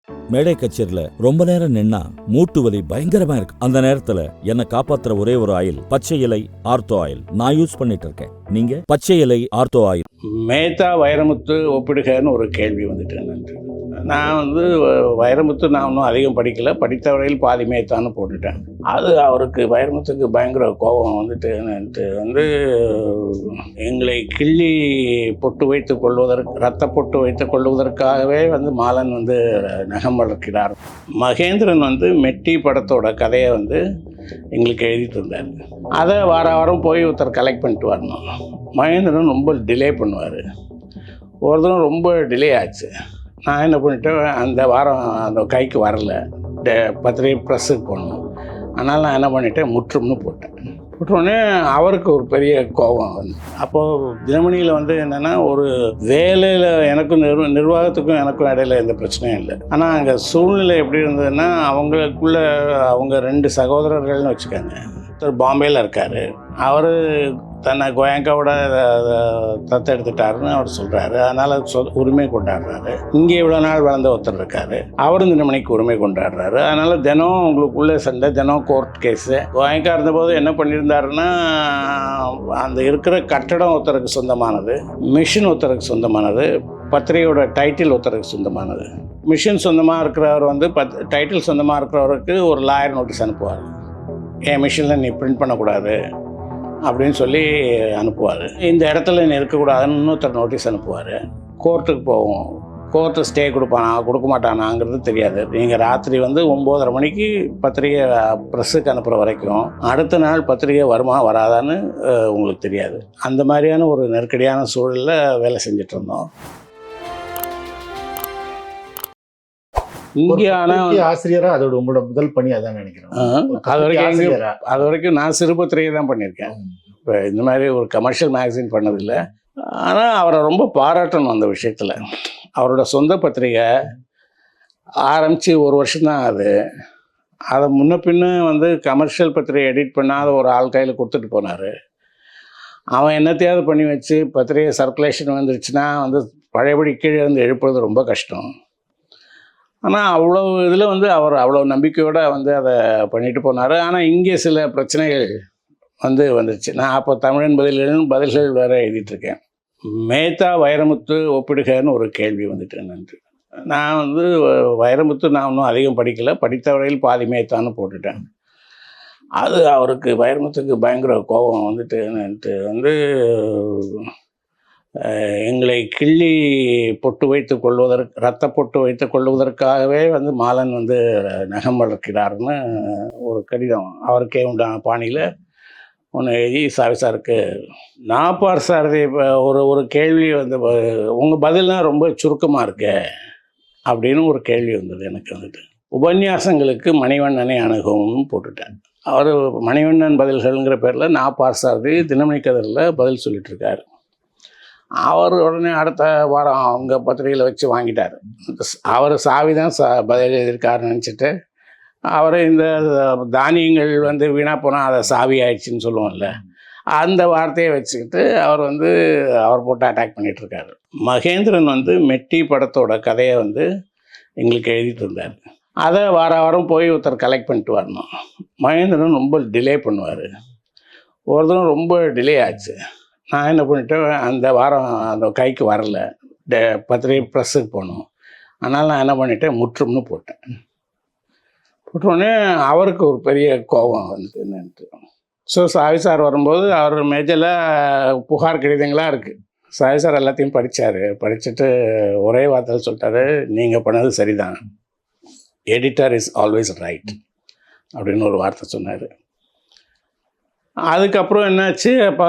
மேடை கச்சேரியில ரொம்ப நேரம் நின்னா மூட்டு வலி பயங்கரமா இருக்கு. அந்த நேரத்துல என்ன காப்பாத்துற ஒரே ஒரு ஆயில் பச்சை இலை ஆர்த்தோ ஆயில் நான் யூஸ் பண்ணிட்டு இருக்கேன். நீங்க பச்சை இலை ஆர்த்தோ ஆயில். மேத்தா வைரமுத்து ஒப்பிடுகன்னு ஒரு கேள்வி வந்துட்டு நான் வைரமுத்து நான் ஒன்றும் அதிகம் படிக்கலை, படித்த வரையில் பாதி மேத்தான்னு போட்டுட்டேன். அது அவருக்கு வைரமுத்துக்கு பயங்கர கோபம் வந்துட்டு எங்களை கிள்ளி பொட்டு வைத்து கொள்வதற்கு ரத்த பொட்டு வைத்து கொள்வதற்காகவே மாலன் நகம் வளர்க்கிறார். மகேந்திரன் மெட்டி படத்தோட கதையை எங்களுக்கு எழுதிட்டு இருந்தார். அதை வாரம் போய் ஒருத்தர் கலெக்ட் பண்ணிட்டு வரணும். மகேந்திரன் ரொம்ப டிலே பண்ணுவார். ஒரு தடவை ரொம்ப டிலே ஆச்சு. நான் என்ன பண்ணிட்டேன், அந்த வாரம் அந்த கைக்கு வரல, பத்திரிகை ப்ரெஸ்ஸுக்கு போகணும். அதனால் நான் என்ன பண்ணிட்டேன், முற்றும்னு போட்டோடனே அவருக்கு ஒரு பெரிய கோபம் அப்போது தினமணியில் என்னென்னா, ஒரு வேலையில் எனக்கும் நிர்வாகத்துக்கும் எனக்கும் இடையில எந்த பிரச்சனையும் இல்லை. ஆனால் அங்கே சூழ்நிலை எப்படி இருந்ததுன்னா, அவங்க 2 சகோதரர்கள்னு வச்சுக்கோங்க. ஒருத்தர் பாம்பேயில் இருக்கார். அவர் தன்னை கோயங்காவோட தத்தெடுத்துட்டாருன்னு அவர் சொல்கிறாரு. அதனால் உரிமை கொண்டாடுறாரு. இங்கே இவ்வளோ நாள் வளர்ந்த ஒருத்தர் இருக்கார், அவரும் தினமணிக்கு உரிமை கொண்டாடுறாரு. அதனால் தினம் உங்களுக்குள்ளே சண்டை, தினம் கோர்ட் கேஸு. கோயங்கா இருந்தபோது என்ன பண்ணியிருந்தாருன்னா, அந்த இருக்கிற கட்டடம் ஒருத்தருக்கு சொந்தமானது, மிஷின் ஒருத்தருக்கு சொந்தமானது, பத்திரிகையோட டைட்டில் ஒருத்தருக்கு சொந்தமானது. மிஷின் சொந்தமாக இருக்கிறவர் டைட்டில் சொந்தமாக இருக்கிறவருக்கு ஒரு லாயர் நோட்டீஸ் அனுப்புவார். என் மிஷினில் நீ பிரிண்ட் பண்ணக்கூடாது அப்படின்னு சொல்லி அனுப்புவார். இந்த இடத்துல நீ இருக்கக்கூடாதுன்னு இன்னொருத்தர் நோட்டீஸ் அனுப்புவார். கோர்ட்டுக்கு போவோம். கோர்ட்டு ஸ்டே கொடுக்க மாட்டானாங்கிறது தெரியாது. நீங்கள் ராத்திரி 9:30 மணிக்கு பத்திரிகை ப்ரெஸ்ஸுக்கு அனுப்புகிற வரைக்கும் அடுத்த நாள் பத்திரிகை வருமா வராதான்னு உங்களுக்கு தெரியாது. அந்த மாதிரியான ஒரு நெருக்கடியான சூழலில் வேலை செஞ்சுட்டு இருந்தோம். இங்கே ஆனால் ஆசிரியராக அதோட உங்களோட முதல் பணி அதான் நினைக்கிறேன். அது வரைக்கும் நான் சிறு பத்திரிகை தான் பண்ணியிருக்கேன். இப்போ இந்த மாதிரி ஒரு கமர்ஷியல் மேகசின் பண்ணதில்லை. ஆனால் அவரை ரொம்ப பாராட்டணும் அந்த விஷயத்தில். அவரோட சொந்த பத்திரிகை ஆரம்பித்து 1 வருஷம்தான் அது. அதை முன்ன பின்ன கமர்ஷியல் பத்திரிகை எடிட் பண்ணாத ஒரு ஆள் கையில் கொடுத்துட்டு போனார். அவன் என்னத்தையாவது பண்ணி வச்சு பத்திரிகை சர்க்குலேஷன் வந்துருச்சுன்னா பழையபடி கீழே எழுப்புறது ரொம்ப கஷ்டம். ஆனால் அவ்வளோ இதில் அவர் அவ்வளோ நம்பிக்கையோடு அதை பண்ணிட்டு போனார். ஆனால் இங்கே சில பிரச்சனைகள் வந்துருச்சு. நான் அப்போ தமிழன் பதில்கள் வேறு எழுதிட்டுருக்கேன். மேத்தா வைரமுத்து ஒப்பிடுகன்னு ஒரு கேள்வி வந்துட்டு நான் வைரமுத்து நான் ஒன்றும் அதிகம் படிக்கலை, படித்த வரையில் பாதி மேத்தான்னு போட்டுட்டேன். அது அவருக்கு வைரமுத்துக்கு பயங்கர கோபம் வந்துட்டு எங்களை கிள்ளி பொட்டு வைத்து கொள்வதற்கு ரத்த பொட்டு வைத்து கொள்வதற்காகவே மாலன் நகம் வளர்க்கிறார்னு ஒரு கடிதம் அவருக்கே உண்டான பாணியில் ஒன்று எழுதி சாருக்கு. நாப்பார் சாரதி ஒரு கேள்வி உங்கள் பதிலாம் ரொம்ப சுருக்கமாக இருக்கு அப்படின்னு ஒரு கேள்வி வந்தது எனக்கு. உபன்யாசங்களுக்கு மணிவண்ணனை அணுகும்னு போட்டுட்டேன். அவர் மணிவண்ணன் பதில்கள்ங்கிற பேரில் நாப்பார் சாரதி தினமணி கதிரில் பதில் சொல்லிகிட்ருக்காரு. அவர் உடனே அடுத்த வாரம் அவங்க பத்திரிகையில் வச்சு வாங்கிட்டார். அவர் சாவி தான் பதில் எழுதியிருக்காருன்னு நினச்சிட்டு அவர் இந்த தானியங்கள் வீணாக போனால் அதை சாவி ஆயிடுச்சின்னு சொல்லுவோம்ல, அந்த வார்த்தையை வச்சுக்கிட்டு அவர் போட்டு அட்டாக் பண்ணிகிட்ருக்காரு. மகேந்திரன் மெட்டி படத்தோட கதையை எங்களுக்கு எழுதிட்டு இருந்தார். அதை வாரம் போய் ஒருத்தர் கலெக்ட் பண்ணிட்டு வரணும். மகேந்திரன் ரொம்ப டிலே பண்ணுவார். ஒரு தடவை ரொம்ப டிலே ஆச்சு. நான் என்ன பண்ணிட்டேன், அந்த வாரம் அந்த கைக்கு வரல, பத்திரிகை ப்ரெஸ்ஸுக்கு போகணும். அதனால் நான் என்ன பண்ணிட்டேன், முற்றும்னு போட்டோடனே அவருக்கு ஒரு பெரிய கோபம் என்னன்ட்டு. ஸோ சாவி சார் வரும்போது அவர் மேஜில் புகார் கடிதங்களாக இருக்குது. சாவி சார் எல்லாத்தையும் படிச்சுட்டு ஒரே வார்த்தையில் சொல்லிட்டாரு, நீங்கள் பண்ணது சரிதான், எடிட்டர் இஸ் ஆல்வேஸ் ரைட் அப்படின்னு ஒரு வார்த்தை சொன்னார். அதுக்கப்புறம் என்னாச்சு, இப்போ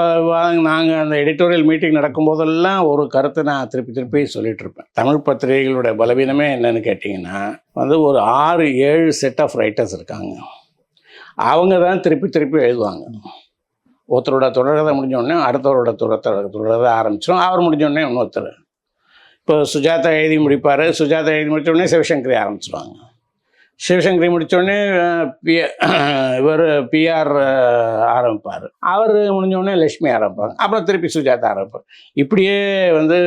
நாங்கள் அந்த எடிட்டோரியல் மீட்டிங் நடக்கும்போதெல்லாம் ஒரு கருத்தை நான் திருப்பி சொல்லிகிட்ருப்பேன். தமிழ் பத்திரிகைகளோட பலவீனமே என்னென்னு கேட்டிங்கன்னா, ஒரு 6-7 செட் ஆஃப் ரைட்டர்ஸ் இருக்காங்க. அவங்க தான் திருப்பி எழுதுவாங்க. ஒருத்தரோட தொடர்கதை முடிஞ்சோடனே அடுத்தவரோட தொடர்கதை ஆரம்பிச்சிடும். அவர் முடிஞ்சோடனே இன்னொருத்தர். இப்போ சுஜாதா எழுதி முடிப்பார். சுஜாதா எழுதி முடித்தோடனே சிவசங்கரி ஆரம்பிச்சிடுவாங்க. சிவசங்கரி முடித்தோடனே இவர் பிஆர் ஆரம்பிப்பார். அவர் முடிஞ்சோடனே லட்சுமி ஆரம்பிப்பாங்க. அப்புறம் திருப்பி சுஜாதா ஆரம்பிப்பார். இப்படியே வந்து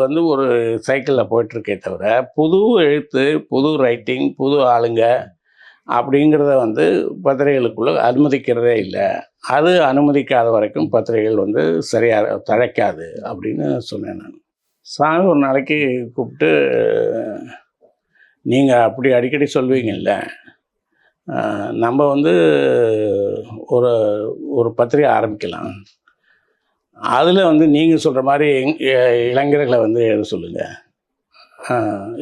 வந்து ஒரு சைக்கிளில் போயிட்டுருக்கே தவிர புது எழுத்து, புது ரைட்டிங், புது ஆளுங்க அப்படிங்கிறத வந்து பத்திரிகைகளுக்குள்ளே அனுமதிக்கிறதே இல்லை. அது அனுமதிக்காத வரைக்கும் பத்திரிகைகள் வந்து சரியாக தழைக்காது அப்படின்னு சொன்னேன் நான். சாமி ஒரு நாளைக்கு கூப்பிட்டு, நீங்கள் அப்படி அடிக்கடி சொல்வீங்கல்ல, நம்ம வந்து ஒரு ஒரு பத்திரிகை ஆரம்பிக்கலாம், அதில் வந்து நீங்கள் சொல்கிற மாதிரி இளைஞர்களை வந்து எழுத சொல்லுங்கள்.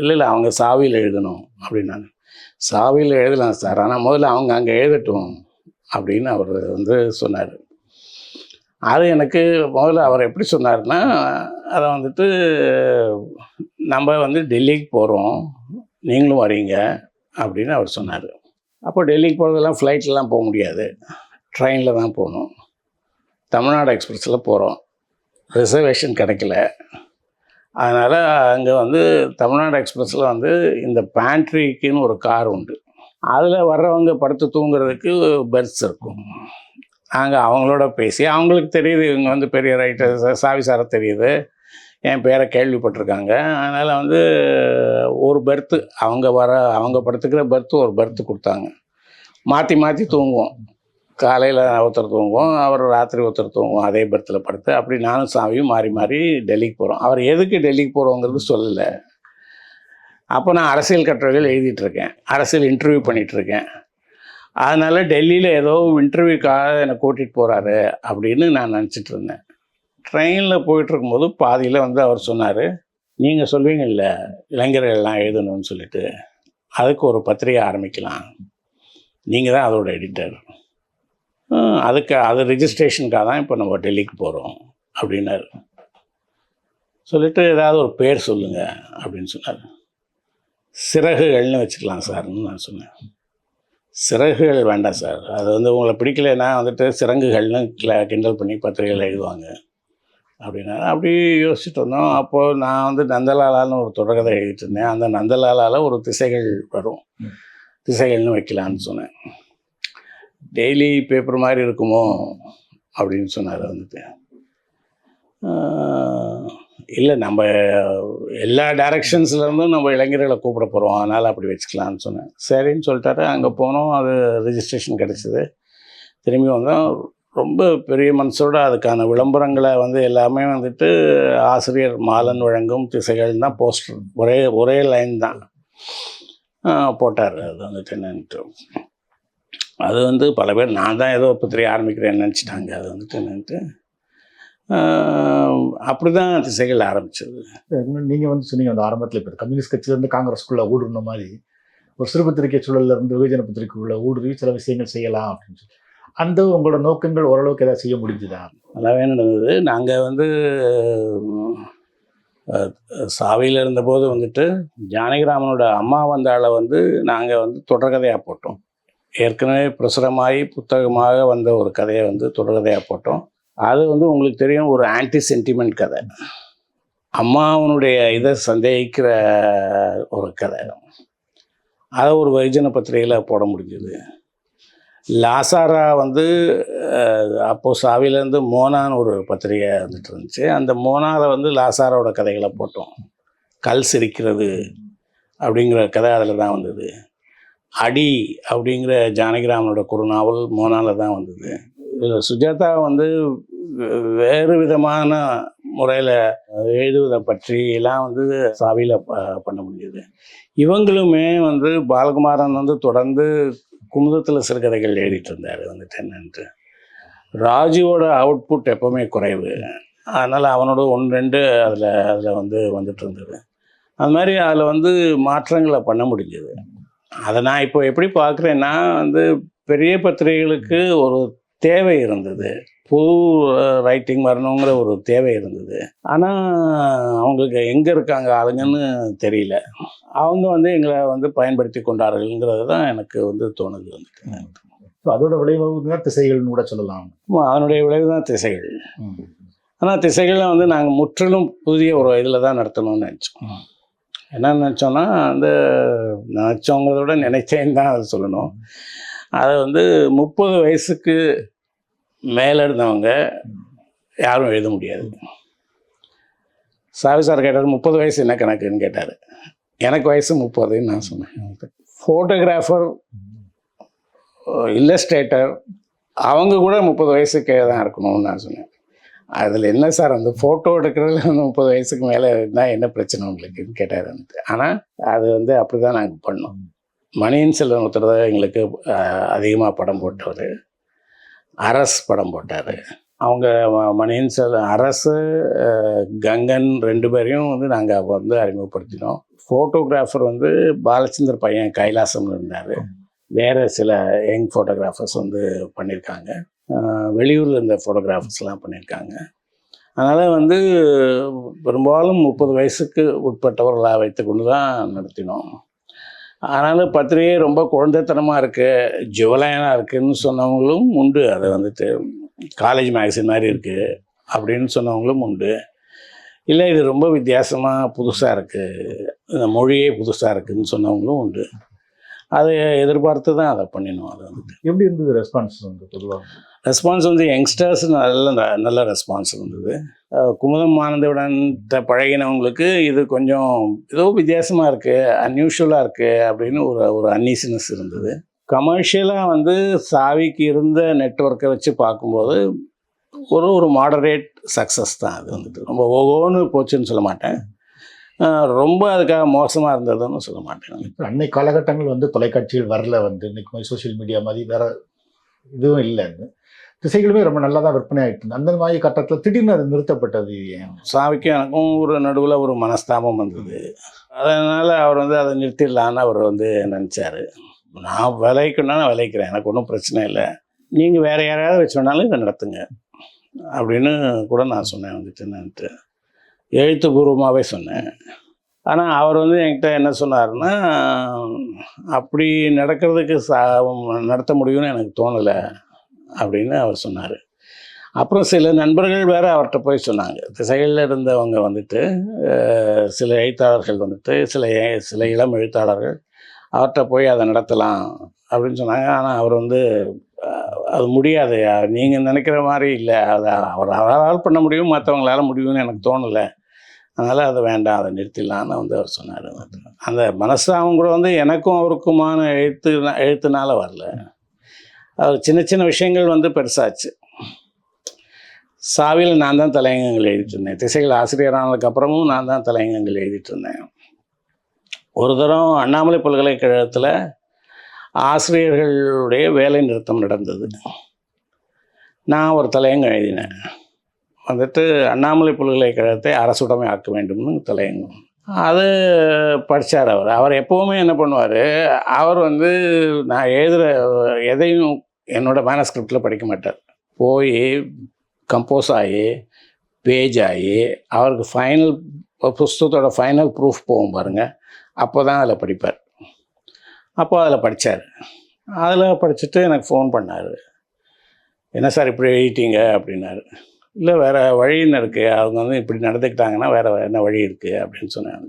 இல்லை அவங்க சாவியில் எழுதணும் அப்படின்னாங்க. சாவியில் எழுதலாம் சார், ஆனால் முதல்ல அவங்க அங்கே எழுதட்டும் அப்படின்னு அவர் வந்து சொன்னார். அது எனக்கு முதல்ல அவர் எப்படி சொன்னார்னா, அதை வந்துட்டு நம்ம வந்து டெல்லிக்கு போகிறோம், நீங்களும் வரீங்க அப்படின்னு அவர் சொன்னார். அப்போ டெல்லிக்கு போகிறதெல்லாம் ஃப்ளைட்லலாம் போக முடியாது, ட்ரெயினில் தான் போகணும். தமிழ்நாடு எக்ஸ்பிரஸில் போகிறோம், ரிசர்வேஷன் கிடைக்கல. அதனால் அங்கே வந்து தமிழ்நாடு எக்ஸ்பிரஸில் வந்து இந்த பேண்ட்ரிக்குன்னு ஒரு கார் உண்டு, அதில் வர்றவங்க படுத்து தூங்குறதுக்கு பெர்த்ஸ் இருக்கும். நாங்கள் அவங்களோட பேசி, அவங்களுக்கு தெரியுது இவங்க வந்து பெரிய ரைட்டர், சாவிசார தெரியுது, என் பேரை கேள்விப்பட்டிருக்காங்க, அதனால் வந்து ஒரு பெர்த்து அவங்க படுத்துக்கிற பெர்த்து ஒரு பெர்த்து கொடுத்தாங்க. மாற்றி மாற்றி தூங்குவோம். காலையில் ஒருத்தர் தூங்குவோம், அவர் ராத்திரி ஒருத்தர் தூங்குவோம் அதே பெர்த்தில் படுத்து. அப்படி நானும் சாவியும் மாறி மாறி டெல்லிக்கு போகிறோம். அவர் எதுக்கு டெல்லிக்கு போகிறோங்கிறது சொல்லலை. அப்போ நான் அரசியல் கட்டுரைகள் எழுதிட்டுருக்கேன், அரசியல் இன்டர்வியூ பண்ணிகிட்ருக்கேன். அதனால் டெல்லியில் ஏதோ இன்டர்வியூக்காக என்னை கூட்டிகிட்டு போகிறாரு அப்படின்னு நான் நினச்சிட்டு இருந்தேன். ட்ரெயினில் போயிட்டுருக்கும்போது பாதியில் வந்து அவர் சொன்னார், நீங்கள் சொல்வீங்கல்ல இளைஞர்கள்லாம் எழுதணும்னு சொல்லிட்டு, அதுக்கு ஒரு பத்திரிகை ஆரம்பிக்கலாம், நீங்கள் தான் அதோட எடிட்டர், அது ரிஜிஸ்ட்ரேஷனுக்காக தான் இப்போ நம்ம டெல்லிக்கு போகிறோம் அப்படின்னாரு. சொல்லிவிட்டு ஏதாவது ஒரு பேர் சொல்லுங்கள் அப்படின்னு சொன்னார். சிறகுகள்னு வச்சுக்கலாம் சார்ன்னு நான் சொன்னேன். சிறகுகள் வேண்டாம் சார், அது வந்து உங்களை பிடிக்கலைன்னா வந்துட்டு சிறங்குகள்னு கிண்டல் பண்ணி பத்திரிகைகள் எழுதுவாங்க அப்படின்னா. அப்படி யோசிச்சுட்டு வந்தோம். அப்போது நான் வந்து நந்தலாலான்னு ஒரு தொடர்கதை எழுதிட்டு இருந்தேன். அந்த நந்தலாலாவில் ஒரு திசைகள் வரும், திசைகள்னு வைக்கலான்னு சொன்னேன். டெய்லி பேப்பர் மாதிரி இருக்குமோ அப்படின்னு சொன்னார். வந்துட்டு இல்லை, நம்ம எல்லா டைரக்ஷன்ஸ்லேருந்தும் நம்ம இளைஞர்களை கூப்பிட போகிறோம், அதனால் அப்படி வச்சுக்கலான்னு சொன்னேன். சரின்னு சொல்லிட்டாரு. அங்கே போனோம், அது ரிஜிஸ்ட்ரேஷன் கிடச்சிது. திரும்பி வந்தோம். ரொம்ப பெரிய மனசோட அதுக்கான விளம்பரங்களை வந்து எல்லாமே வந்துட்டு ஆசிரியர் மாலன் வழங்கும் திசைகள் தான், போஸ்டர் ஒரே லைன் தான் போட்டார். அது வந்துட்டு என்னன்ட்டு, அது வந்து பல பேர் நான் தான் ஏதோ பத்திரிகை ஆரம்பிக்கிறேன்னு நினச்சிட்டாங்க. அது வந்துட்டு என்னன்ட்டு அப்படி தான் திசைகள் ஆரம்பிச்சது. நீங்கள் வந்து சொன்னீங்க அந்த ஆரம்பத்தில் இப்போ கம்யூனிஸ்ட் கட்சியிலேருந்து காங்கிரஸ்குள்ளே ஊடுருந்த மாதிரி ஒரு சிறு பத்திரிகை சூழல்லேருந்து வெகுஜன பத்திரிகைக்குள்ளே ஊடுருவி சில விஷயங்கள் செய்யலாம் அப்படின்னு சொல்லி, அந்த உங்களோட நோக்கங்கள் ஓரளவுக்கு ஏதாவது செய்ய முடிஞ்சுதா? நல்லாவே நடந்தது. நாங்கள் வந்து சாவியில் இருந்தபோது வந்துட்டு ஜானகிராமனோட அம்மா வந்தாளை வந்து நாங்கள் வந்து தொடர்கதையாக போட்டோம். ஏற்கனவே பிரசுரமாகி புத்தகமாக வந்த ஒரு கதையை வந்து தொடர்கதையாக போட்டோம். அது வந்து உங்களுக்கு தெரியும், ஒரு ஆன்டி சென்டிமெண்ட் கதை, அம்மாவனுடைய இதை சந்தேகிக்கிற ஒரு கதை. அதை ஒரு வெகுஜன பத்திரிகையில் போட முடிஞ்சுது. லாசாரா வந்து அப்போது சாவிலேருந்து மோனான்னு ஒரு பத்திரிகை வந்துட்டு இருந்துச்சு. அந்த மோனாவில் வந்து லாசாரோட கதைகளை போட்டோம். கல் சிரிக்கிறது அப்படிங்கிற கதை அதில் தான் வந்தது. அடி அப்படிங்கிற ஜானகிராமனோட குறுநாவல் மோனாவில் தான் வந்தது. இதில் சுஜாதா வந்து வேறு விதமான முறையில் எழுதுவதை பற்றியெல்லாம் வந்து சாவியில் பண்ண முடியுது. இவங்களுமே வந்து பாலகுமாரன் வந்து தொடர்ந்து குமுதத்தில் சிறுகதைகள் எழுதிட்டு இருந்தார். வந்துட்டு என்னன்ட்டு ராஜுவோட அவுட்புட் எப்போவுமே குறைவு, அதனால் அவனோட 1-2 அதில் வந்து வந்துட்டு இருந்தது. அது மாதிரி அதில் வந்து மாற்றங்களை பண்ண முடிஞ்சது. அதை நான் இப்போ எப்படி பார்க்குறேன்னா, வந்து பெரிய பத்திரிகைகளுக்கு ஒரு தேவை இருந்தது, புது ரைட்டிங் வரணுங்கிற ஒரு தேவை இருந்தது. ஆனால் அவங்களுக்கு எங்கே இருக்காங்க ஆளுங்கன்னு தெரியல. அவங்க வந்து எங்களை வந்து பயன்படுத்தி கொண்டார்கள்ங்கிறது தான் எனக்கு வந்து தோணுது. வந்துட்டு அதோட விளைவு தான் திசைகள்னு கூட சொல்லலாம். அதனுடைய விளைவு தான் திசைகள். ஆனால் திசைகளை வந்து நாங்கள் முற்றிலும் புதிய ஒரு இதில் தான் நடத்தணும்னு நினச்சோம். என்ன நினச்சோன்னா அந்த நினச்சோங்கிறத விட நினைச்சேன்னு தான் அதை சொல்லணும். அதை வந்து 30 வயசுக்கு மேலே இருந்தவங்க யாரும் எழுத முடியாது. சாவி சார் கேட்டார் 30 வயசு என்ன கணக்குன்னு கேட்டார். எனக்கு வயசு 30ன்னு நான் சொன்னேன். ஃபோட்டோகிராஃபர், இல்லஸ்ட்ரேட்டர் அவங்க கூட 30 வயசுக்கே தான் இருக்கணும்னு நான் சொன்னேன். அதில் என்ன சார் அந்த ஃபோட்டோ எடுக்கிறதுல வந்து 30 வயசுக்கு மேலே இருந்தால் என்ன பிரச்சனை உங்களுக்குன்னு கேட்டார் வந்துட்டு. ஆனால் அது வந்து அப்படி தான் நாங்கள் பண்ணோம். மணியின் செல்வன் ஒருத்தர் தான் எங்களுக்கு அதிகமாக படம் போட்டவர். அரஸ் படம் போட்டார். அவங்க மணியின் செல்வன், அரசு, கங்கன் 2 பேரையும் வந்து நாங்கள் அப்போ வந்து அறிமுகப்படுத்தினோம். ஃபோட்டோகிராஃபர் வந்து பாலச்சந்தர் பையன் கைலாசம்னு இருந்தார். வேறு சில யங் ஃபோட்டோகிராஃபர்ஸ் வந்து பண்ணியிருக்காங்க. வெளியூரில் இருந்த ஃபோட்டோகிராஃபர்ஸ்லாம் பண்ணியிருக்காங்க. அதனால் வந்து பெரும்பாலும் 30 வயசுக்கு உட்பட்டவர்களாக வைத்துக்கொண்டு தான் நடத்தினோம். ஆனாலும் பத்திரிகை ரொம்ப குழந்தைத்தனமாக இருக்குது, ஜுவலைனாக இருக்குதுன்னு சொன்னவங்களும் உண்டு. அதை வந்துட்டு காலேஜ் மேகசின் மாதிரி இருக்குது அப்படின்னு சொன்னவங்களும் உண்டு. இல்லை இது ரொம்ப வித்தியாசமாக புதுசாக இருக்குது, இந்த மொழியே புதுசாக இருக்குதுன்னு சொன்னவங்களும் உண்டு. அதை எதிர்பார்த்து தான் அதை பண்ணினோம். அது வந்துட்டு எப்படி இருந்தது ரெஸ்பான்ஸ் வந்து பொதுவாக? ரெஸ்பான்ஸ் வந்து யங்ஸ்டர்ஸ் நல்ல ரெஸ்பான்ஸ் இருந்தது. குமுதம் ஆனந்தவுடன் பழகினவங்களுக்கு இது கொஞ்சம் ஏதோ வித்தியாசமாக இருக்குது, அன்யூஷுவலாக இருக்குது அப்படின்னு ஒரு அன்னீசினஸ் இருந்தது. கமர்ஷியலாக வந்து சாவிக்கு இருந்த நெட்வொர்க்கை வச்சு பார்க்கும்போது ஒரு மாடரேட் சக்ஸஸ் தான். அது வந்துட்டு ரொம்ப ஓகோன்னு போச்சுன்னு சொல்ல மாட்டேன், ரொம்ப அதுக்காக மோசமாக இருந்ததுன்னு சொல்ல மாட்டேன். அன்னை காலகட்டங்கள் வந்து தொலைக்காட்சிகள் வரல, வந்து இன்னைக்கு சோஷியல் மீடியா மாதிரி வேற இதுவும் இல்லைன்னு திசைகளுமே ரொம்ப நல்லா தான் விற்பனை ஆகிட்டு இருந்தது. அந்த மாதிரி கட்டத்தில் திடீர்னு அது நிறுத்தப்பட்டது ஏன்? சாவிக்கும் எனக்கும் ஒரு நடுவில் ஒரு மனஸ்தாபம் வந்தது. அதனால் அவர் வந்து அதை நிறுத்திடலான்னு அவர் வந்து நினச்சார். நான் விளைக்கணும்னா நான் விளைக்கிறேன், எனக்கு ஒன்றும் பிரச்சனை இல்லை, நீங்கள் வேறு யாரையாவது வச்சு வேணாலும் இதை நடத்துங்க அப்படின்னு கூட நான் சொன்னேன் வந்துட்டு. எழுத்துப்பூர்வமாகவே சொன்னேன். ஆனால் அவர் வந்து என்கிட்ட என்ன சொன்னார்னா, அப்படி நடக்கிறதுக்கு நடத்த முடியும்னு எனக்கு தோணலை அப்படின்னு அவர் சொன்னார். அப்புறம் சில நண்பர்கள் வேறு அவர்கிட்ட போய் சொன்னாங்க. திசைகளில் இருந்தவங்க வந்துட்டு சில எழுத்தாளர்கள் வந்துட்டு சில இளம் எழுத்தாளர்கள் அவர்கிட்ட போய் அதை நடத்தலாம் அப்படின்னு சொன்னாங்க. ஆனால் அவர் வந்து அது முடியாது, நீங்கள் நினைக்கிற மாதிரி இல்லை, அதை அவரால் பண்ண முடியும், மற்றவங்களால முடியும்னு எனக்கு தோணலை, அதனால் அதை வேண்டாம், அதை நிறுத்திடலான்னு வந்து அவர் சொன்னார். அந்த மனசாவும் கூட வந்து எனக்கும் அவருக்குமான எழுத்துனால வரல. அவர் சின்ன விஷயங்கள் வந்து பெருசாச்சு. சாவியில் நான் தான் தலையங்கங்கள் எழுதிட்டு இருந்தேன். திசைகள் ஆசிரியரானதுக்கப்புறமும் நான் தான் தலையங்கங்கள் எழுதிட்டு இருந்தேன். ஒரு தரம் அண்ணாமலை பல்கலைக்கழகத்தில் ஆசிரியர்களுடைய வேலை நிறுத்தம் நடந்தது. நான் ஒரு தலையங்கம் எழுதினேன் வந்துட்டு, அண்ணாமலை பல்கலைக்கழகத்தை அரசுடைமை ஆக்க வேண்டும்னு தலையங்கம். அது படித்தார் அவர். அவர் எப்போவுமே என்ன பண்ணுவார், அவர் வந்து நான் எழுதுகிற எதையும் என்னோடய மேனஸ்கிரிப்டில் படிக்க மாட்டார். போய் கம்போஸ் ஆகி பேஜ் ஆகி அவருக்கு புஸ்தகத்தோட ஃபைனல் ப்ரூஃப் போகும் பாருங்கள், அப்போ தான் அதில் படிப்பார். அப்போ அதில் படித்தார். அதில் படிச்சுட்டு எனக்கு ஃபோன் பண்ணார். என்ன சார் இப்படி எழுதிட்டீங்க அப்படின்னாரு. இல்லை வேறு வழின்னு இருக்குது, அவங்க வந்து இப்படி நடந்துக்கிட்டாங்கன்னா வேறு என்ன வழி இருக்குது அப்படின்னு சொன்னேன்.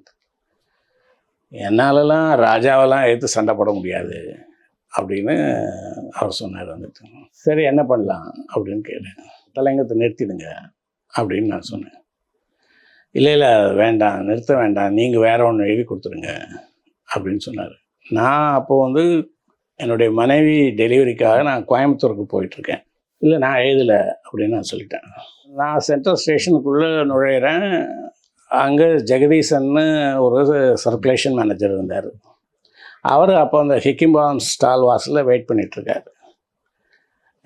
என்னாலலாம் ராஜாவெல்லாம் எடுத்து சண்டை போட முடியாது அப்படின்னு அவர் சொன்னார் வந்துட்டு. சரி என்ன பண்ணலாம் அப்படின்னு கேட்டேன். தலையங்கத்தை நிறுத்திடுங்க அப்படின்னு நான் சொன்னேன். இல்லை வேண்டாம், நிறுத்த வேண்டாம், நீங்கள் வேறு ஒன்று எழுதி கொடுத்துருங்க அப்படின்னு சொன்னார். நான் அப்போது வந்து என்னுடைய மனைவி டெலிவரிக்காக நான் கோயம்புத்தூருக்கு போயிட்டுருக்கேன். இல்லை நான் எழுதலை அப்படின்னு நான் சொல்லிட்டேன். நான் சென்ட்ரல் ஸ்டேஷனுக்குள்ளே நுழையிறேன். அங்கே ஜெகதீசன்னு ஒரு சர்க்குலேஷன் மேனேஜர் இருந்தார். அவர் அப்போ அந்த ஹிக்கிம்பாம் ஸ்டால் வாசலில் வெயிட் பண்ணிகிட்ருக்கார்.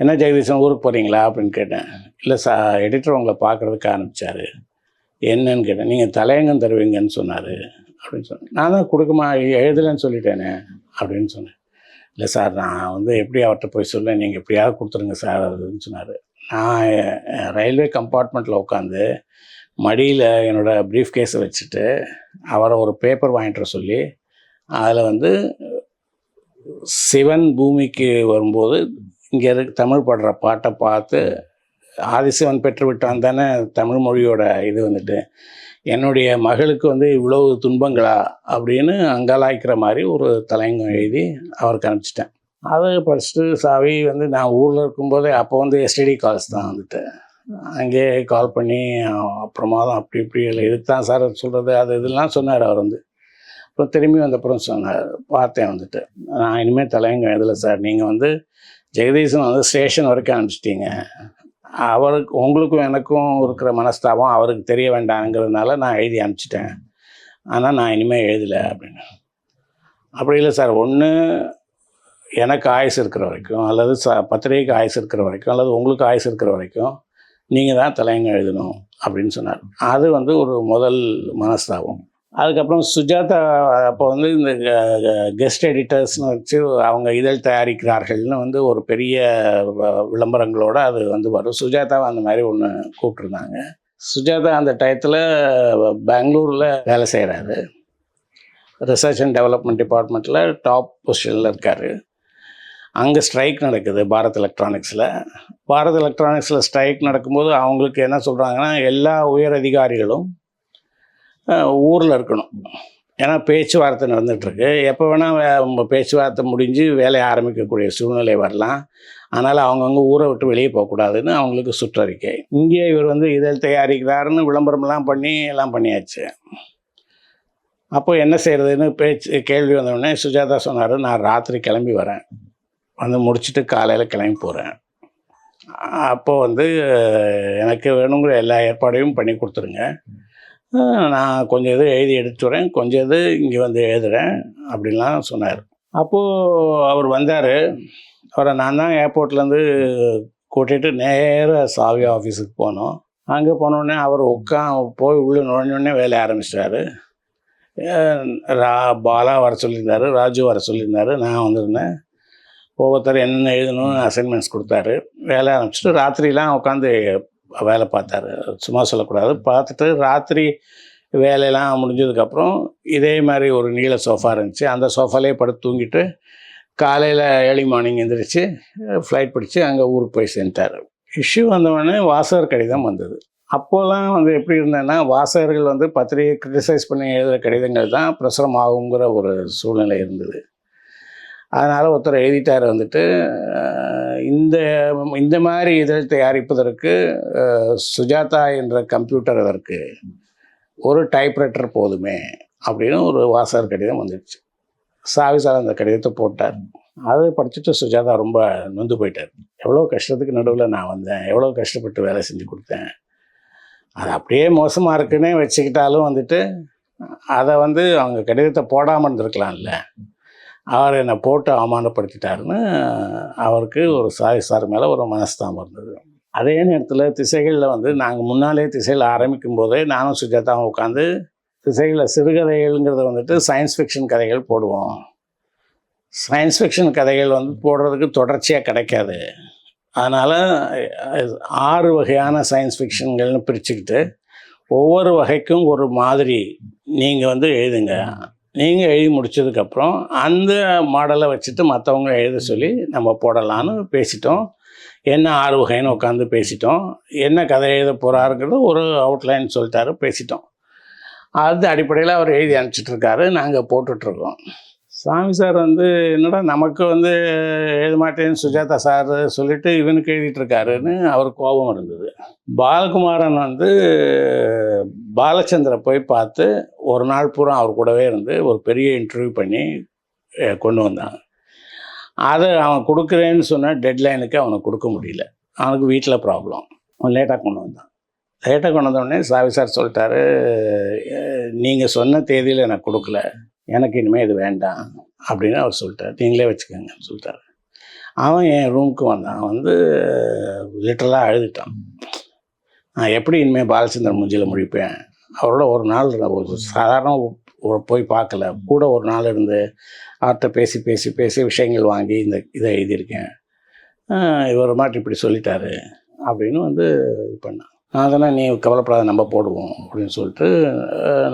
என்ன ஜெகதீசன் ஊருக்கு போகிறீங்களா அப்படின்னு கேட்டேன். இல்லை எடிட்டர் உங்களை பார்க்குறதுக்கு ஆரம்பித்தார். என்னன்னு கேட்டேன். நீங்கள் தலையங்கம் தருவீங்கன்னு சொன்னார் அப்படின்னு சொன்னேன். நான் தான் எழுதலைன்னு சொல்லிட்டேனே அப்படின்னு சொன்னேன். இல்லை சார் நான் வந்து எப்படி அவர்கிட்ட போய் சொல்லேன், நீங்கள் எப்படியாவது கொடுத்துருங்க சார் அதுன்னு சொன்னார். நான் ரயில்வே கம்பார்ட்மெண்ட்டில் உட்காந்து மடியில் என்னோடய ப்ரீஃப் கேஸை வச்சுட்டு அவரை ஒரு பேப்பர் வாங்கிட்டு வர சொல்லி அதில் வந்து சிவன் பூமிக்கு வரும்போது இங்கே தமிழ் பாடுற பாட்டை பார்த்து ஆதிசிவன் பெற்று விட்டான் தானே தமிழ் மொழியோட இது வந்துட்டு, என்னுடைய மகளுக்கு வந்து இவ்வளவு துன்பங்களா அப்படின்னு அங்கலாய்க்கிற மாதிரி ஒரு தலையங்கம் எழுதி அவருக்கு அனுப்பிச்சிட்டேன். அதை படிச்சுட்டு சாவி வந்து நான் ஊரில் இருக்கும்போதே அப்போ வந்து எஸ்டிடி கால்ஸ் தான் வந்துட்டு அங்கேயே கால் பண்ணி அப்புறமா தான் அப்படி இப்படி இல்லை இதுக்கு தான் சார் சொல்கிறது அது இதெல்லாம் சொன்னார் அவர் வந்து. அப்புறம் திரும்பி வந்தப்புறம் சொன்னார், பார்த்தேன் வந்துட்டு, நான் இனிமேல் தலையங்கம் எழுதலை சார், நீங்கள் வந்து ஜெகதீசன் வந்து ஸ்டேஷன் வரைக்கும் அனுப்பிச்சிட்டீங்க, அவருக்கு உங்களுக்கும் எனக்கும் இருக்கிற மனஸ்தாபம் அவருக்கு தெரிய வேண்டாங்கிறதுனால நான் எழுதி அனுப்பிச்சிட்டேன், ஆனால் நான் இனிமேல் எழுதலை அப்படின்னு. அப்படி இல்லை சார், ஒன்று எனக்கு ஆயுசு இருக்கிற வரைக்கும் அல்லது பத்திரிகைக்கு ஆயுசு இருக்கிற வரைக்கும் அல்லது உங்களுக்கு ஆயுசு இருக்கிற வரைக்கும் நீங்கள் தான் தலையங்கம் எழுதணும் அப்படின்னு சொன்னார். அது வந்து ஒரு முதல் மனஸ்தாபம். அதுக்கப்புறம் சுஜாதா அப்போ வந்து இந்த கெஸ்ட் எடிட்டர்ஸ்னு வச்சு அவங்க இதழ் தயாரிக்கிறார்கள்னு வந்து ஒரு பெரிய விளம்பரங்களோடு அது வந்து வரும். சுஜாதாவை அந்த மாதிரி ஒன்று கூப்பிட்ருந்தாங்க. சுஜாதா அந்த டயத்தில் பெங்களூரில் வேலை செய்கிறாரு. ரிசர்ச் அண்ட் டெவலப்மெண்ட் டிபார்ட்மெண்ட்டில் டாப் பொசிஷனில் இருக்கார். அங்கே ஸ்ட்ரைக் நடக்குது பாரத் எலக்ட்ரானிக்ஸில். பாரத் எலக்ட்ரானிக்ஸில் ஸ்ட்ரைக் நடக்கும்போது அவங்களுக்கு என்ன சொல்கிறாங்கன்னா, எல்லா உயர் அதிகாரிகளும் ஊரில் இருக்கணும், ஏன்னா பேச்சுவார்த்தை நடந்துகிட்ருக்கு, எப்போ வேணால் பேச்சுவார்த்தை முடிஞ்சு வேலையை ஆரம்பிக்கக்கூடிய சூழ்நிலை வரலாம், அதனால் அவங்கவுங்க ஊரை விட்டு வெளியே போகக்கூடாதுன்னு அவங்களுக்கு சுற்றறிக்கை. இங்கே இவர் வந்து இதழ் தயாரிக்கிறாருன்னு விளம்பரம்லாம் பண்ணி எல்லாம் பண்ணியாச்சு. அப்போ என்ன செய்கிறதுன்னு கேள்வி வந்தோடனே சுஜாதா சொன்னார், நான் ராத்திரி கிளம்பி வரேன், வந்து முடிச்சுட்டு காலையில் கிளம்பி போகிறேன், அப்போது வந்து எனக்கு வேணுங்கிற எல்லா ஏற்பாடையும் பண்ணி கொடுத்துருங்க, நான் கொஞ்சம் இது எழுதி எடுத்துட்டு வரேன், கொஞ்சம் இது இங்கே வந்து எழுதுகிறேன் அப்படின்லாம் சொன்னார். அப்போது அவர் வந்தார். அவரை நான் தான் ஏர்போர்ட்லேருந்து கூட்டிகிட்டு நேராக சாவி ஆஃபீஸுக்கு போனோம். அங்கே போனோடனே அவர் போய் உள்ளே நுழைஞ்சோடனே வேலையை ஆரம்பிச்சிட்டாரு. பாலா வர சொல்லியிருந்தார், ராஜு வர சொல்லியிருந்தார், நான் வந்திருந்தேன். ஒவ்வொருத்தர் என்னென்ன எழுதணும்னு அசைன்மெண்ட்ஸ் கொடுத்தாரு. வேலை ஆரம்பிச்சுட்டு ராத்திரிலாம் உட்காந்து வேலை பார்த்தாரு, சும்மா சொல்லக்கூடாது. பார்த்துட்டு ராத்திரி வேலையெல்லாம் முடிஞ்சதுக்கப்புறம் இதே மாதிரி ஒரு நீல சோஃபா இருந்துச்சு, அந்த சோஃபாலே படுத்து தூங்கிட்டு காலையில் ஏர்லி மார்னிங் எழுந்திரிச்சு ஃப்ளைட் பிடிச்சி அங்கே ஊருக்கு போய் சேர்ந்துட்டார். இஷ்யூ வந்தவொடனே வாசகர் கடிதம் வந்தது. அப்போல்லாம் வந்து எப்படி இருந்தேன்னா, வாசகர்கள் வந்து பத்திரிகை கிரிட்டிசைஸ் பண்ணி எழுதுகிற கடிதங்கள் தான் பிரசுரம் ஆகுங்கிற ஒரு சூழ்நிலை இருந்தது. அதனால் ஒருத்தர் எழுதிட்டார் வந்துட்டு, இந்த மாதிரி இதழ் தயாரிப்பதற்கு சுஜாதா என்ற கம்ப்யூட்டர் அதற்கு ஒரு டைப்ரைட்டர் போதுமே அப்படின்னு ஒரு வாசகர் கடிதம் வந்துடுச்சு. சாவி சார் அந்த கடிதத்தை போட்டார். அதை படிச்சுட்டு சுஜாதா ரொம்ப நொந்து போயிட்டார். எவ்வளோ கஷ்டத்துக்கு நடுவில் நான் வந்தேன், எவ்வளோ கஷ்டப்பட்டு வேலை செஞ்சு கொடுத்தேன், அது அப்படியே மோசமாக இருக்குன்னே வச்சுக்கிட்டாலும் வந்துட்டு அதை வந்து அவங்க கடிதத்தை போடாமல் இருந்திருக்கலாம்ல, அவர் என்னை போட்டு அவமானப்படுத்திட்டாருன்னு அவருக்கு ஒரு சாவி சார் மேலே ஒரு மனஸ்தாபம் இருந்தது. அதே நேரத்தில் திசைகளில் வந்து நாங்கள் முன்னாலே திசையில் ஆரம்பிக்கும் போதே நானும் சுஜாதாவும் உட்காந்து திசைகளில் சிறுகதைகள்ங்கிறத வந்துட்டு சயின்ஸ் ஃபிக்ஷன் கதைகள் போடுவோம். சயின்ஸ் ஃபிக்ஷன் கதைகள் வந்து போடுறதுக்கு தொடர்ச்சியாக கிடைக்காது, அதனால் 6 வகையான சயின்ஸ் ஃபிக்ஷன்கள்னு பிரிச்சுக்கிட்டு ஒவ்வொரு வகைக்கும் ஒரு மாதிரி நீங்கள் வந்து எழுதுங்க, நீங்கள் எழுதி முடித்ததுக்கப்புறம் அந்த மாடலை வச்சுட்டு மற்றவங்க எழுத சொல்லி நம்ம போடலான்னு பேசிட்டோம். என்ன 6 வகைன்னு உட்காந்து பேசிட்டோம். என்ன கதை எழுத போகிறாருங்கிறது ஒரு அவுட்லைன் சொல்லிட்டாரு, பேசிட்டோம். அது அடிப்படையில் அவர் எழுதி அனுப்பிச்சிட்ருக்காரு, நாங்கள் போட்டுட்ருக்கோம். சாமி சார் வந்து என்னடா நமக்கு வந்து எழுத மாட்டேன்னு சுஜாதா சார் சொல்லிவிட்டு இவனுக்கு எழுதிட்டுருக்காருன்னு அவர் கோபம் இருந்தது. பாலகுமாரன் வந்து பாலச்சந்திரை போய் பார்த்து ஒரு நாள் பூரா அவர் கூடவே இருந்து ஒரு பெரிய இன்டர்வியூ பண்ணி கொண்டு வந்தாங்க. அதை அவன் கொடுக்குறேன்னு சொன்ன டெட்லைனுக்கு அவனுக்கு கொடுக்க முடியல, அவனுக்கு வீட்டில் ப்ராப்ளம், அவன் லேட்டாக கொண்டு வந்தான். லேட்டாக கொண்டு வந்தோடனே சாவி சார் சொல்லிட்டாரு, நீங்கள் சொன்ன தேதியில் எனக்கு கொடுக்கல, எனக்கு இனிமேல் இது வேண்டாம் அப்படின்னு அவர் சொல்லிட்டார், நீங்களே வச்சுக்கோங்கன்னு சொல்லிட்டார். அவன் என் ரூமுக்கு வந்தான், அவன் வந்து லிட்டரலாக அழுதுட்டான். நான் எப்படி இனிமேல் பாலச்சந்திரன் மூஞ்சியில் முடிப்பேன், அவரோட ஒரு நாள் ஒரு சாதாரண போய் பார்க்கல, கூட ஒரு நாள் இருந்து அவர்கிட்ட பேசி பேசி பேசி விஷயங்கள் வாங்கி இதை எழுதியிருக்கேன், இவர் மாட்டி இப்படி சொல்லிட்டாரு அப்படின்னு வந்து இது பண்ணான். நான் தானே நீ கவலைப்படாத நம்ம போடுவோம் அப்படின்னு சொல்லிட்டு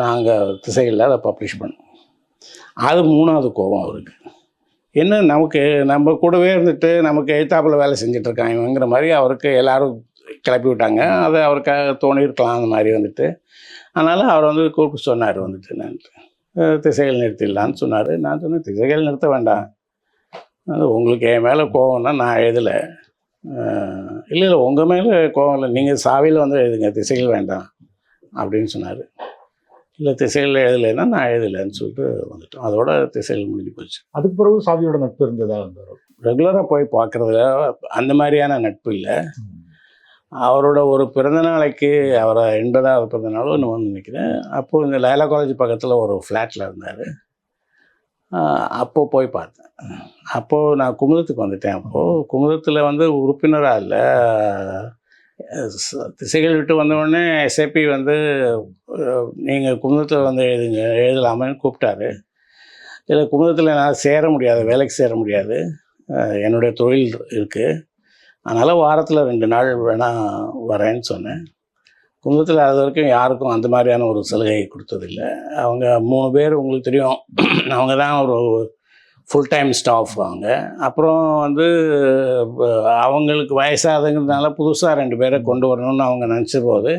நாங்கள் திசைகளில் அதை பப்ளிஷ் பண்ணோம். அது 3வது கோபம் அவருக்கு. என்ன நமக்கு நம்ம கூடவே இருந்துட்டு நமக்கு எழுத்தாப்பில் வேலை செஞ்சிட்ருக்காங்க இவங்கிற மாதிரி அவருக்கு எல்லோரும் கிளப்பி விட்டாங்க. அது அவருக்காக தோணியிருக்கலாம் அந்த மாதிரி வந்துட்டு. அதனால் அவர் வந்து கூப்பிட்டு சொன்னார் வந்துட்டு, நான் திசைகள் நிறுத்திடலான்னு சொன்னார். நான் சொன்னேன், திசைகள் நிறுத்த வேண்டாம், அது உங்களுக்கு என் மேலே கோவம்னா நான் எழுதலை. இல்லை உங்கள் மேலே கோவம் இல்லை, நீங்கள் சாவியில் வந்து எழுதுங்க, திசைகள் வேண்டாம் அப்படின்னு சொன்னார். இல்லை திசைகள் எழுதலைன்னா நான் எழுதலைன்னு சொல்லிட்டு வந்துட்டோம். அதோட திசைகள் முடிஞ்சு போச்சு. அதுக்கு பிறகு சாவியோட நட்பு இருந்ததா இருந்தார்? ரெகுலராக போய் பார்க்குறதுல அந்த மாதிரியான நட்பு இல்லை. அவரோட ஒரு பிறந்த நாளைக்கு, அவரை 80வது பிறந்த நாளும் இன்னும் நினைக்கிறேன், அப்போது இந்த லைலா காலேஜ் பக்கத்தில் ஒரு ஃப்ளாட்டில் இருந்தார். அப்போது போய் பார்த்தேன். அப்போது நான் குமுதத்துக்கு வந்துட்டேன். அப்போது குமுதத்தில் வந்து உறுப்பினராக இல்லை, திசைகள் விட்டு வந்தவுடனே எஸ்ஏபி வந்து நீங்கள் குமுதத்தில் வந்து எழுதலாமேன்னு கூப்பிட்டாரு. இதில் குமுதத்தில் என்னால் சேர முடியாது, வேலைக்கு சேர முடியாது, என்னுடைய தொழில் இருக்குது, அதனால் வாரத்தில் 2 நாள் வேணால் வரேன்னு சொன்னேன். குமுதத்தில் அது வரைக்கும் யாருக்கும் அந்த மாதிரியான ஒரு சலுகை கொடுத்ததில்லை. அவங்க 3 பேர் உங்களுக்கு தெரியும், அவங்க தான் ஒரு ஃபுல் டைம் ஸ்டாஃப் அவங்க. அப்புறம் வந்து அவங்களுக்கு வயசாகுதுங்கிறதுனால புதுசாக 2 பேரை கொண்டு வரணும்னு அவங்க நினச்ச போது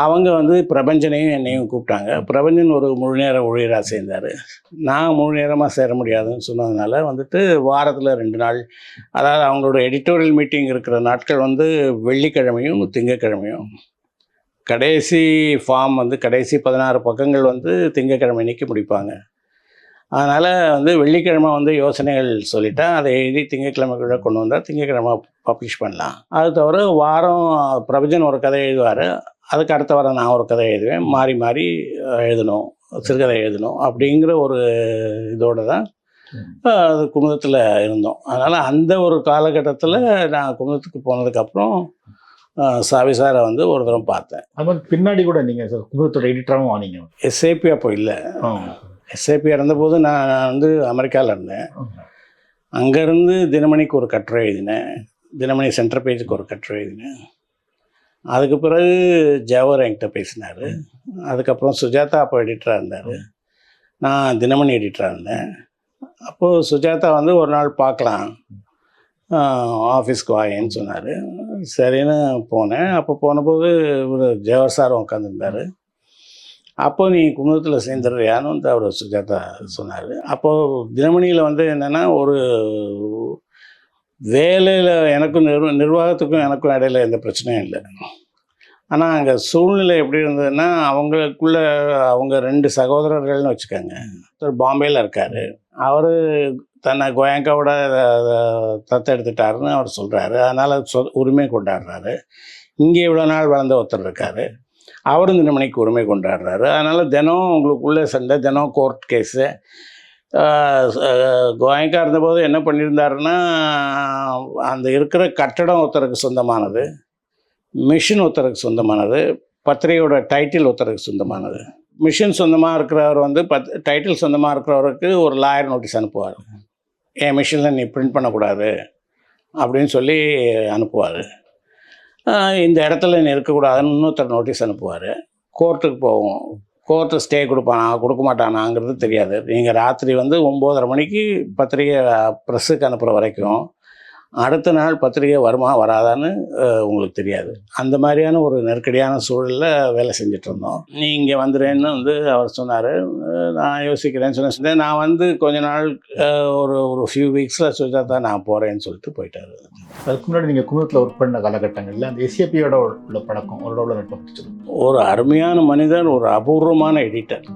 அவங்க வந்து பிரபஞ்சனையும் என்னையும் கூப்பிட்டாங்க. பிரபஞ்சன் ஒரு முழு நேர ஊழியராக சேர்ந்தார். நான் முழு நேரமாக சேர முடியாதுன்னு சொன்னதுனால வந்துட்டு வாரத்தில் 2 நாள், அதாவது அவங்களோட எடிட்டோரியல் மீட்டிங் இருக்கிற நாட்கள் வந்து வெள்ளிக்கிழமையும் திங்கக்கிழமையும். கடைசி ஃபார்ம் வந்து கடைசி 16 பக்கங்கள் வந்து திங்கக்கிழமை அன்னைக்கு முடிப்பாங்க. அதனால் வந்து வெள்ளிக்கிழமை வந்து யோசனைகள் சொல்லிட்டா அதை எழுதி திங்கக்கிழமைக்குள்ளே கொண்டு வந்தால் திங்கக்கிழமை பப்ளிஷ் பண்ணலாம். அது தவிர வாரம் பிரபஞ்சன் ஒரு கதை எழுதுவார், அதுக்கு அடுத்த வாரம் நான் ஒரு கதை எழுதுவேன், மாறி மாறி எழுதணும், சிறுகதை எழுதணும் அப்படிங்கிற ஒரு இதோடு தான் அது குமுதத்தில் இருந்தோம். அதனால் அந்த ஒரு காலகட்டத்தில் நான் குமுதத்துக்கு போனதுக்கப்புறம் சாவி சாரை வந்து ஒரு தரம் பார்த்தேன். அது மாதிரி பின்னாடி கூட நீங்கள் சார் குமுதத்தோட எடிட்டராகவும் ஆனீங்க. எஸ்ஏபி அப்போ இல்லை, எஸ்ஏபி இறந்தபோது நான் வந்து அமெரிக்காவில் இருந்தேன். அங்கேருந்து தினமணிக்கு ஒரு கட்டுரை எழுதினேன், தினமணி சென்டர் பேஜுக்கு ஒரு கட்டுரை எழுதினேன். அதுக்கு பிறகு ஜவஹர் என்கிட்ட பேசினார். அதுக்கப்புறம் சுஜாதா அப்போ எடிட்டராக இருந்தார், நான் தினமணி எடிட்டராக இருந்தேன். அப்போது சுஜாதா வந்து ஒரு நாள் பார்க்கலாம், ஆஃபீஸ்க்கு வாயேன்னு சொன்னார். சரின்னு போனேன். அப்போ போனபோது ஒரு ஜவஹர் சாரும் உட்காந்துருந்தார். அப்போ நீ குமுதத்தில் சேர்ந்துடுறியான்னு வந்து அவர் சுஜாதா சொன்னார். அப்போது தினமணியில் வந்து என்னென்னா, ஒரு வேலையில் எனக்கும் நிர்வாகத்துக்கும் எனக்கும் இடையில எந்த பிரச்சனையும் இல்லை. ஆனால் அங்கே சூழ்நிலை எப்படி இருந்ததுன்னா, அவங்களுக்குள்ள அவங்க 2 சகோதரர்கள்னு வச்சுக்கோங்க. ஒருத்தர் பாம்பேயில் இருக்கார், அவர் தன்னை கோயங்காவோட தத்தெடுத்துட்டாருன்னு அவர் சொல்கிறாரு, அதனால் உரிமை கொண்டாடுறாரு. இங்கே இவ்வளோ நாள் வளர்ந்த ஒருத்தர் இருக்கார், அவரும் தினமணிக்கு உரிமை கொண்டாடுறாரு. அதனால் தினம் உங்களுக்குள்ளே சண்டை, தினம் கோர்ட் கேஸு. கோயங்கா இருந்தபோது என்ன பண்ணியிருந்தாருன்னா, அந்த இருக்கிற கட்டடம் ஒருத்தருக்கு சொந்தமானது, மிஷின் ஒருத்தருக்கு சொந்தமானது, பத்திரிகையோட டைட்டில் ஒருத்தருக்கு சொந்தமானது. மிஷின் சொந்தமாக இருக்கிறவர் வந்து டைட்டில் சொந்தமாக இருக்கிறவருக்கு ஒரு லாயர் நோட்டீஸ் அனுப்புவார், என் மிஷினில் நீ பிரிண்ட் பண்ணக்கூடாது அப்படின்னு சொல்லி அனுப்புவார். இந்த இடத்துல நீ இருக்கக்கூடாதுன்னு இன்னொருத்தர் நோட்டீஸ் அனுப்புவார். கோர்ட்டுக்கு போவோம், கோர்ட்டு ஸ்டே கொடுப்பானா கொடுக்க மாட்டானாங்கிறது தெரியாது. நீங்கள் ராத்திரி வந்து 9:30 மணிக்கு பத்திரிகை ப்ரெஸ்ஸுக்கு அனுப்புகிற வரைக்கும் அடுத்த நாள் பத்திரிகை வருமா வராதான்னு உங்களுக்கு தெரியாது. அந்த மாதிரியான ஒரு நெருக்கடியான சூழலில் வேலை செஞ்சுட்டு இருந்தோம். நீ இங்கே வந்துடுறேன்னு வந்து அவர் சொன்னார். நான் யோசிக்கிறேன்னு சொன்னேன். நான் வந்து கொஞ்ச நாள் ஒரு ஃபியூ வீக்ஸில் சுஜாதா நான் போகிறேன்னு சொல்லிட்டு போயிட்டார். அதுக்கு முன்னாடி நீங்கள் குமுதத்தில் ஒர்க் பண்ண காலகட்டங்களில் அந்த எஸ்ஏபியோட உள்ள பழக்கம், அவரோட நட்பு? ஒரு அருமையான மனிதர், ஒரு அபூர்வமான எடிட்டர்.